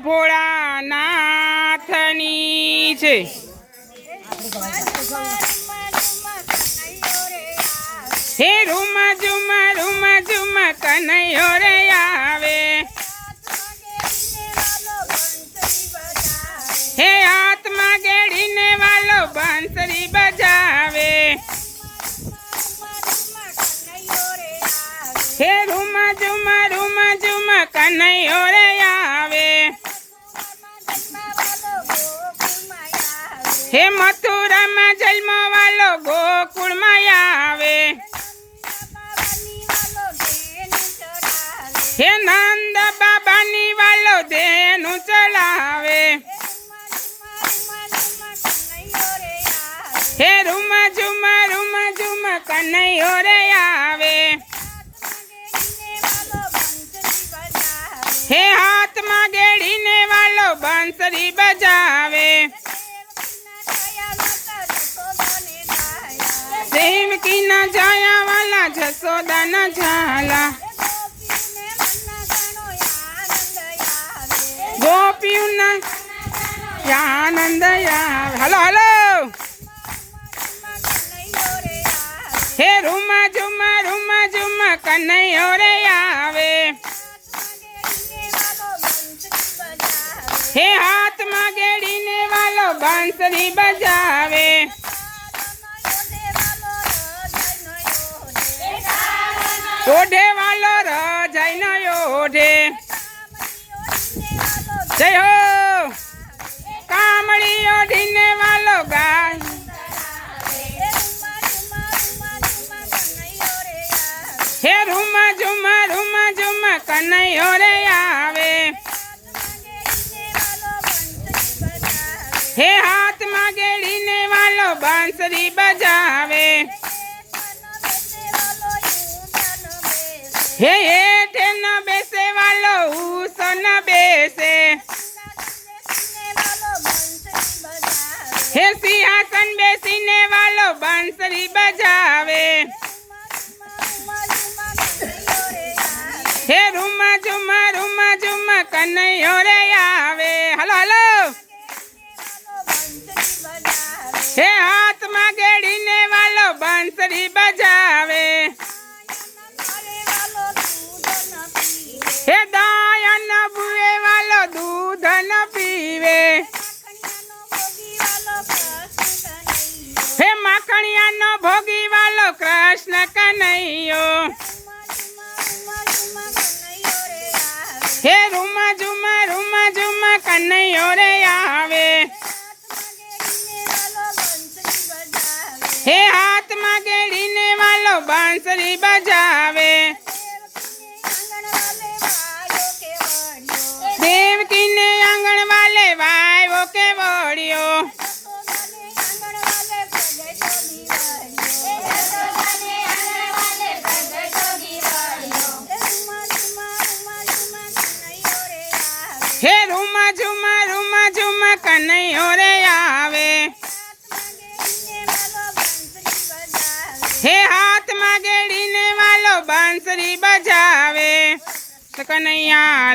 ભોળાનાથની છે। હે રૂમા ઝુમા કનૈયો રે આવે। હે હાથમાં ગેડીને વાલો બંસરી બજાવે। હે રૂમા ઝુમા કનૈયો રે આવે। હે મથુરામાં જન્મ વાલો ગોકુળમાં આવે। હે નંદ બાબાની વાલો દેનું ચલાવે। હે રૂમા ઝુમા કનૈયો રે આવે। હે હાથમાં ગેડીને વાલો બંસરી બજાવે। દેવકીના જાયા વાલા જસોદાના ઝાલા। ગોપીઓના આનંદ આવે। Hello hello. હે રૂમા ઝુમા કનૈયો રે આવે। હે હાથમાં ગેડીને વાલો બંસરી બજાવે। ઓઢે વાલો રજાઈનો ઓઢે। જય હો કામળી ઓઢીને વાલો ગાય। હે રૂમા ઝુમા કનૈયો રે આવે। હે હાથમાં ગેડીને વાલો બંસરી બજાવે। હે હેઠે ન બેસે વાલો ઉસો ન બેસે। હે સિંહાસન બેસીને વાલો બંસરી બજાવે। હે રૂમા ઝુમા કનૈયો રે આવે। Hello hello. હે હાથમાં ગેડીને વાલો બંસરી બજાવે। હે દાયન બુએ વાલો દૂધ ન પીવે। હે માખણિયાનો ભોગી વાલો કૃષ્ણ કનૈયો। હે રૂમા ઝુમા કનૈયો રે આવે। હે હાથમાં ગેડીને વાલો બંસરી બજાવે। દેવકીને આંગણ વાલે વાયો કે વળ્યો। હે રૂમા ઝુમા કનૈયો રે આવે। હે હાથમાં ગેડીને વાલો બંસરી બજાવે। કનૈયા